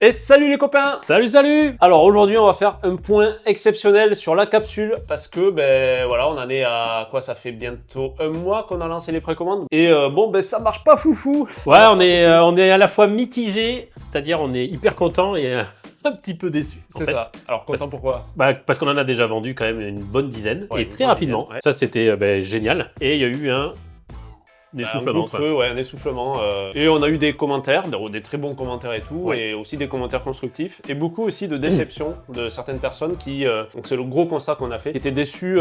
Et salut les copains! Salut, salut! Alors aujourd'hui on va faire un point exceptionnel sur la capsule parce que ben voilà, on en est à quoi, ça fait bientôt un mois qu'on a lancé les précommandes et bon ben ça marche pas foufou. Ouais, on est à la fois mitigé, c'est-à-dire on est hyper content et un petit peu déçu. C'est ça. Alors content pourquoi? Parce qu'on en a déjà vendu quand même une bonne dizaine, Ouais, et très rapidement. dizaine, ouais. Ça c'était génial. Et il y a eu un essoufflement. Un coup de creux, ouais, un essoufflement. Et on a eu des commentaires, des très bons commentaires et tout, Ouais. et aussi des commentaires constructifs, et beaucoup aussi de déceptions de certaines personnes qui, donc c'est le gros constat qu'on a fait, qui étaient déçus,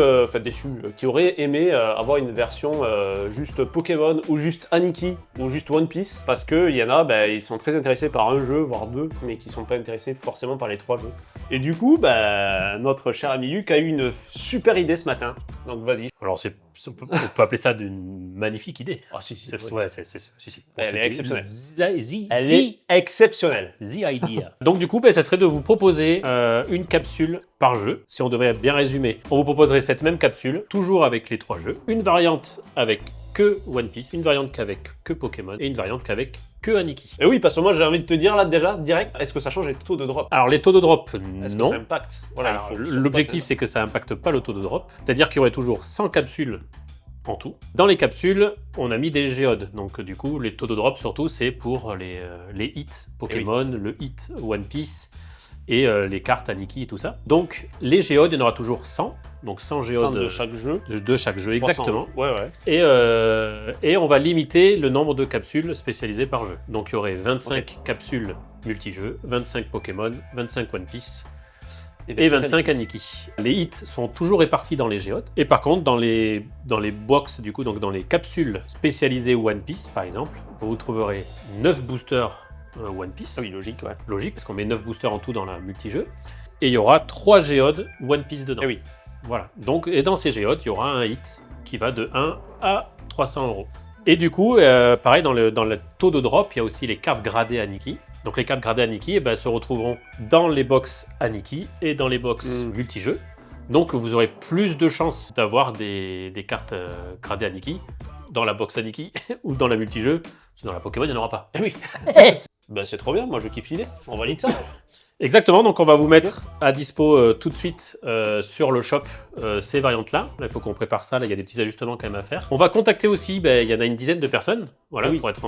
qui auraient aimé avoir une version juste Pokémon, ou juste Aniki, ou juste One Piece, parce qu'il y en a, ils sont très intéressés par un jeu, voire deux, mais qui sont pas intéressés forcément par les trois jeux. Et du coup, notre cher ami Luc a eu une super idée ce matin, donc vas-y. Alors on peut appeler ça d'une magnifique idée. Ah si, si. Ouais, si. Elle est exceptionnelle. Elle est exceptionnelle. The idea. Donc du coup, ça serait de vous proposer une capsule par jeu. Si on devait bien résumer, on vous proposerait cette même capsule, toujours avec les trois jeux. Une variante avec que One Piece, une variante qu'avec que Pokémon, et une variante qu'avec que Aniki. Et oui, parce que moi j'ai envie de te dire là déjà, direct, est-ce que ça change les taux de drop? Alors les taux de drop, Est-ce non. que ça impacte? Voilà, Alors, l'objectif c'est que ça impacte pas le taux de drop. C'est-à-dire qu'il y aurait toujours 100 capsules en tout. Dans les capsules, on a mis des géodes. Donc du coup, les taux de drop surtout, c'est pour les hits Pokémon, le hit One Piece et les cartes Aniki et tout ça. Donc les géodes, il y en aura toujours 100. Donc 100 géodes 100 de chaque jeu. De chaque jeu, exactement. Ouais, ouais. Et on va limiter le nombre de capsules spécialisées par jeu. Donc il y aurait 25 capsules multijeux, 25 Pokémon, 25 One Piece et 25 Aniki. Les hits sont toujours répartis dans les géodes. Et par contre, dans les box, du coup, donc dans les capsules spécialisées One Piece, par exemple, vous trouverez 9 boosters One Piece. Ah oui, logique, ouais. Logique, parce qu'on met 9 boosters en tout dans la multijeu. Et il y aura 3 géodes One Piece dedans. Eh oui. Voilà. Donc, et dans ces géodes, il y aura un hit qui va de 1 à 300 €. Et du coup, pareil, dans le taux de drop, il y a aussi les cartes gradées Aniki. Donc les cartes gradées Aniki se retrouveront dans les box Aniki et dans les box multijeux. Donc vous aurez plus de chances d'avoir des cartes gradées Aniki dans la box Aniki ou dans la multijeu. Parce que dans la Pokémon, il n'y en aura pas. Eh oui. C'est trop bien, moi je kiffe l'idée. On valide ça. Exactement, donc on va vous mettre à dispo tout de suite sur le shop ces variantes-là. Là, il faut qu'on prépare ça, là il y a des petits ajustements quand même à faire. On va contacter aussi, il y en a une dizaine de personnes, voilà, pour être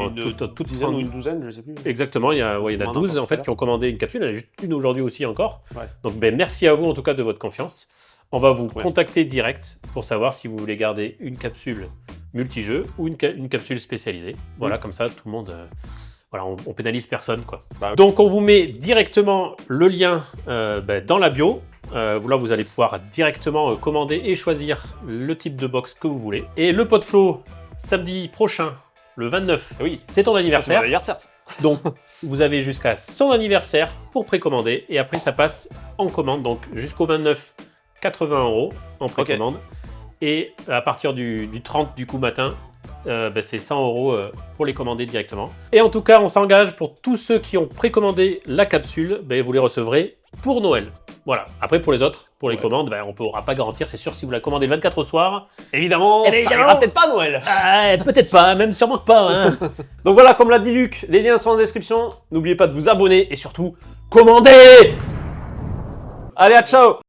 toute dizaine ou une douzaine, je sais plus. Exactement, il y en a 12 en fait qui ont commandé une capsule, il y en a juste une aujourd'hui aussi encore. Ouais. Donc merci à vous en tout cas de votre confiance. On va vous contacter direct pour savoir si vous voulez garder une capsule multijeu ou une capsule spécialisée. Voilà, comme ça tout le monde... Voilà, on pénalise personne, quoi. Donc on vous met directement le lien dans la bio. Là, vous allez pouvoir directement commander et choisir le type de box que vous voulez. Et le Podflow, samedi prochain, le 29, c'est ton anniversaire. C'est mon anniversaire. Donc vous avez jusqu'à son anniversaire pour précommander. Et après, ça passe en commande. Donc jusqu'au 29, 80 € en précommande. Et à partir du 30 du coup matin, c'est 100 € pour les commander directement. Et en tout cas, on s'engage pour tous ceux qui ont précommandé la capsule, vous les recevrez pour Noël. Voilà. Après, pour les autres, pour les commandes, on ne pourra pas garantir. C'est sûr, si vous la commandez le 24 au soir, évidemment, ça ira peut-être pas Noël. Peut-être pas, même sûrement pas. Hein. Donc voilà, comme l'a dit Luc, les liens sont en description. N'oubliez pas de vous abonner et surtout, commandez. Allez, à ciao.